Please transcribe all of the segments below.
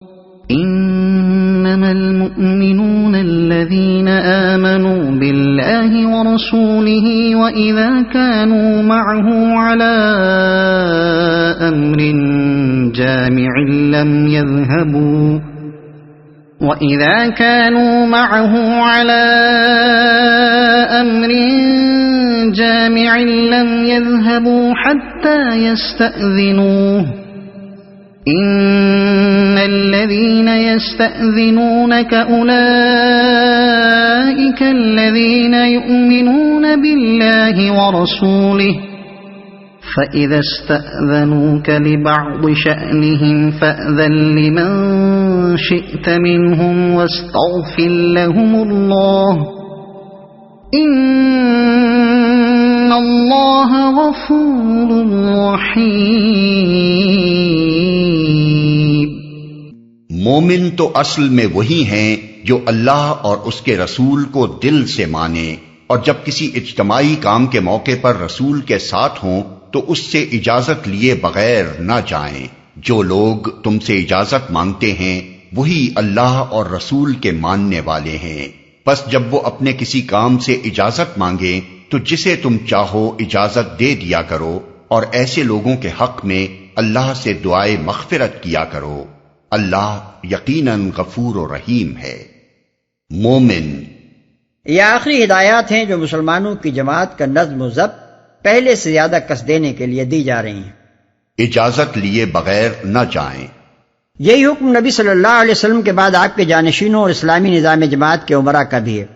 إنما المؤمنون الذين آمنوا بالله ورسوله وإذا كانوا معه على أمر جامع لم يذهبوا حتى يستأذنوه إن الذين يستأذنونك أولئك الذين يؤمنون بالله ورسوله فإذا استأذنوك لبعض شأنهم فأذن لمن شئت منهم واستغفر لهم الله إن اللہ غفور رحیم۔ مومن تو اصل میں وہی ہیں جو اللہ اور اس کے رسول کو دل سے مانیں، اور جب کسی اجتماعی کام کے موقع پر رسول کے ساتھ ہوں تو اس سے اجازت لیے بغیر نہ جائیں۔ جو لوگ تم سے اجازت مانگتے ہیں وہی اللہ اور رسول کے ماننے والے ہیں۔ پس جب وہ اپنے کسی کام سے اجازت مانگیں تو جسے تم چاہو اجازت دے دیا کرو، اور ایسے لوگوں کے حق میں اللہ سے دعائے مغفرت کیا کرو، اللہ یقیناً غفور و رحیم ہے۔ مومن، یہ آخری ہدایات ہیں جو مسلمانوں کی جماعت کا نظم و ضبط پہلے سے زیادہ کس دینے کے لیے دی جا رہی ہیں۔ اجازت لیے بغیر نہ جائیں۔ یہی حکم نبی صلی اللہ علیہ وسلم کے بعد آپ کے جانشینوں اور اسلامی نظام جماعت کے عمراء کا بھی ہے۔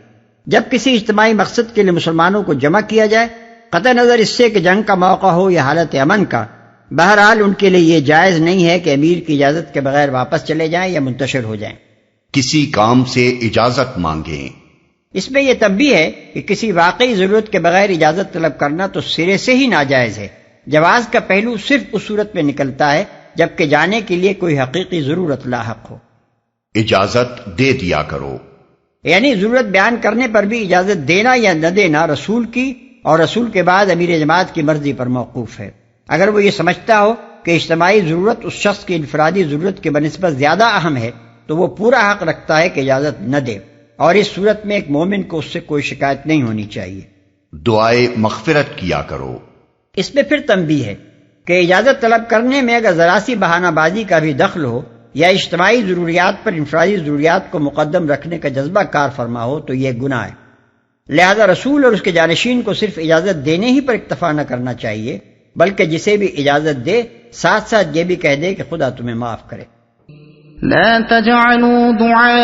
جب کسی اجتماعی مقصد کے لیے مسلمانوں کو جمع کیا جائے، قطع نظر اس سے کہ جنگ کا موقع ہو یا حالت امن کا، بہرحال ان کے لیے یہ جائز نہیں ہے کہ امیر کی اجازت کے بغیر واپس چلے جائیں یا منتشر ہو جائیں۔ کسی کام سے اجازت مانگیں۔ اس میں یہ تنبیہ ہے کہ کسی واقعی ضرورت کے بغیر اجازت طلب کرنا تو سرے سے ہی ناجائز ہے۔ جواز کا پہلو صرف اس صورت میں نکلتا ہے جبکہ جانے کے لیے کوئی حقیقی ضرورت لاحق ہو۔ اجازت دے دیا کرو، یعنی ضرورت بیان کرنے پر بھی اجازت دینا یا نہ دینا رسول کی اور رسول کے بعد امیر جماعت کی مرضی پر موقوف ہے۔ اگر وہ یہ سمجھتا ہو کہ اجتماعی ضرورت اس شخص کی انفرادی ضرورت کی بنسبت زیادہ اہم ہے تو وہ پورا حق رکھتا ہے کہ اجازت نہ دے، اور اس صورت میں ایک مومن کو اس سے کوئی شکایت نہیں ہونی چاہیے۔ دعائے مغفرت کیا کرو۔ اس میں پھر تنبیہ ہے کہ اجازت طلب کرنے میں اگر ذرا سی بہانہ بازی کا بھی دخل ہو یا اجتماعی ضروریات پر انفرادی ضروریات کو مقدم رکھنے کا جذبہ کار فرما ہو تو یہ گناہ ہے۔ لہذا رسول اور اس کے جانشین کو صرف اجازت دینے ہی پر اکتفا نہ کرنا چاہیے، بلکہ جسے بھی اجازت دے ساتھ ساتھ یہ بھی کہہ دے کہ خدا تمہیں معاف کرے۔ لا تجعلوا دعاء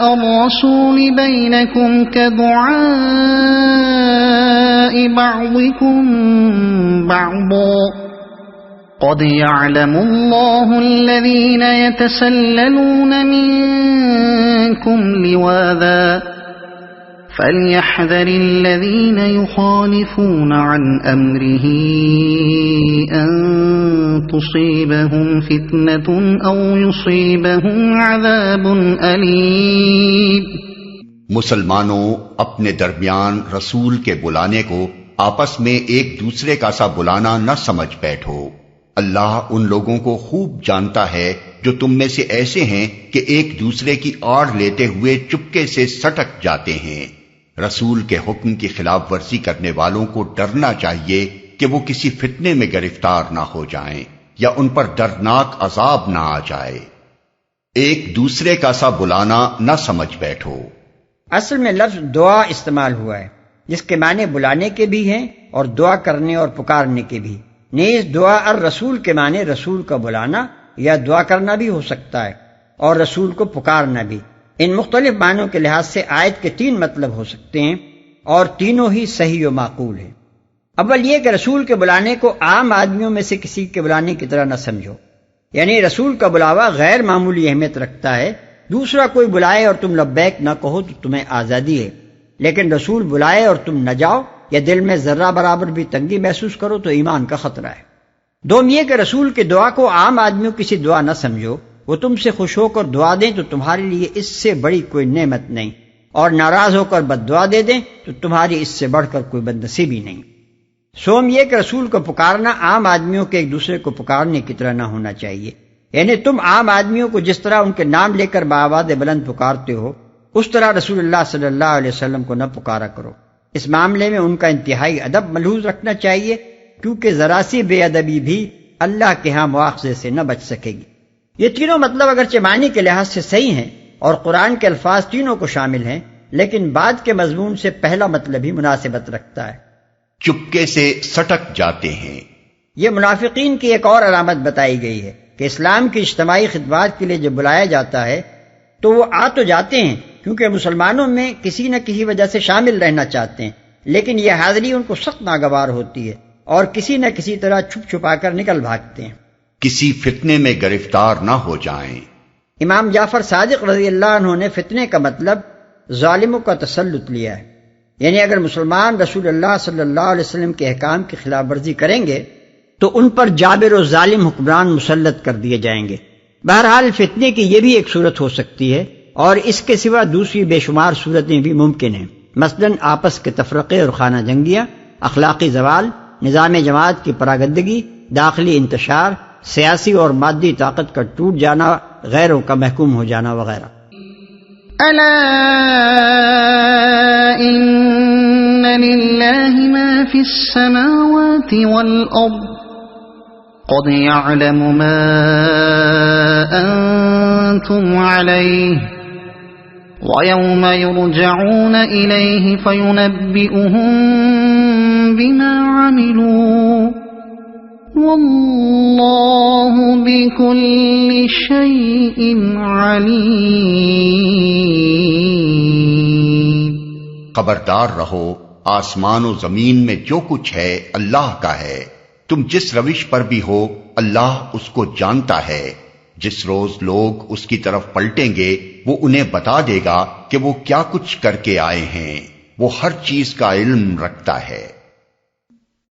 الرسول بينكم كدعاء بعضكم بعضا قد يعلم الله الذين يتسللون منكم لواذا فليحذر الذين يخالفون عن أمره أن تصيبهم فتنة أو يصيبهم عذاب أليم۔ مسلمانوں، اپنے درمیان رسول کے بلانے کو آپس میں ایک دوسرے کا سا بلانا نہ سمجھ بیٹھو۔ اللہ ان لوگوں کو خوب جانتا ہے جو تم میں سے ایسے ہیں کہ ایک دوسرے کی آڑ لیتے ہوئے چپکے سے سٹک جاتے ہیں۔ رسول کے حکم کی خلاف ورزی کرنے والوں کو ڈرنا چاہیے کہ وہ کسی فتنے میں گرفتار نہ ہو جائیں یا ان پر دردناک عذاب نہ آ جائے۔ ایک دوسرے کا سا بلانا نہ سمجھ بیٹھو۔ اصل میں لفظ دعا استعمال ہوا ہے جس کے معنی بلانے کے بھی ہیں اور دعا کرنے اور پکارنے کے بھی۔ نیز دعا الرسول کے معنی رسول کا بلانا یا دعا کرنا بھی ہو سکتا ہے اور رسول کو پکارنا بھی۔ ان مختلف معنوں کے لحاظ سے آیت کے 3 مطلب ہو سکتے ہیں اور تینوں ہی صحیح و معقول ہیں۔ اول یہ کہ رسول کے بلانے کو عام آدمیوں میں سے کسی کے بلانے کی طرح نہ سمجھو، یعنی رسول کا بلاوا غیر معمولی اہمیت رکھتا ہے۔ دوسرا کوئی بلائے اور تم لبیک نہ کہو تو تمہیں آزادی ہے، لیکن رسول بلائے اور تم نہ جاؤ یا دل میں ذرہ برابر بھی تنگی محسوس کرو تو ایمان کا خطرہ ہے۔ دوم یہ کہ رسول کی دعا کو عام آدمیوں کی سی دعا نہ سمجھو، وہ تم سے خوش ہو کر دعا دیں تو تمہارے لیے اس سے بڑی کوئی نعمت نہیں، اور ناراض ہو کر بد دعا دے دیں تو تمہاری اس سے بڑھ کر کوئی بد نصیبی نہیں۔ سوم یہ کہ رسول کو پکارنا عام آدمیوں کے ایک دوسرے کو پکارنے کی طرح نہ ہونا چاہیے، یعنی تم عام آدمیوں کو جس طرح ان کے نام لے کر بآواز بلند پکارتے ہو، اس طرح رسول اللہ صلی اللہ علیہ وسلم کو نہ پکارا کرو۔ اس معاملے میں ان کا انتہائی ادب ملحوظ رکھنا چاہیے، کیونکہ ذرا سی بے ادبی بھی اللہ کے ہاں مواخذے سے نہ بچ سکے گی۔ یہ تینوں مطلب اگرچہ معنی کے لحاظ سے صحیح ہیں اور قرآن کے الفاظ تینوں کو شامل ہیں، لیکن بعد کے مضمون سے پہلا مطلب ہی مناسبت رکھتا ہے۔ چپکے سے سٹک جاتے ہیں۔ یہ منافقین کی ایک اور علامت بتائی گئی ہے کہ اسلام کی اجتماعی خدمات کے لیے جب بلایا جاتا ہے تو وہ آ تو جاتے ہیں، کیونکہ مسلمانوں میں کسی نہ کسی وجہ سے شامل رہنا چاہتے ہیں، لیکن یہ حاضری ان کو سخت ناگوار ہوتی ہے اور کسی نہ کسی طرح چھپ چھپا کر نکل بھاگتے ہیں، کسی فتنے میں گرفتار نہ ہو جائیں۔ امام جعفر صادق رضی اللہ عنہ نے فتنے کا مطلب ظالموں کا تسلط لیا ہے، یعنی اگر مسلمان رسول اللہ صلی اللہ علیہ وسلم کے احکام کی خلاف ورزی کریں گے تو ان پر جابر و ظالم حکمران مسلط کر دیے جائیں گے۔ بہرحال فتنے کی یہ بھی ایک صورت ہو سکتی ہے، اور اس کے سوا دوسری بے شمار صورتیں بھی ممکن ہیں، مثلا آپس کے تفرقے اور خانہ جنگیاں، اخلاقی زوال، نظام جماعت کی پراگندگی، داخلی انتشار، سیاسی اور مادی طاقت کا ٹوٹ جانا، غیروں کا محکوم ہو جانا وغیرہ۔ ألا إن لله ما في السماوات والأرض قد يعلم ما أنتم عليه ويوم يرجعون إليه فينبئهم بما عملوا واللہ بكل شيء علیم۔ خبردار رہو، آسمان و زمین میں جو کچھ ہے اللہ کا ہے، تم جس روش پر بھی ہو اللہ اس کو جانتا ہے۔ جس روز لوگ اس کی طرف پلٹیں گے وہ انہیں بتا دے گا کہ وہ کیا کچھ کر کے آئے ہیں، وہ ہر چیز کا علم رکھتا ہے۔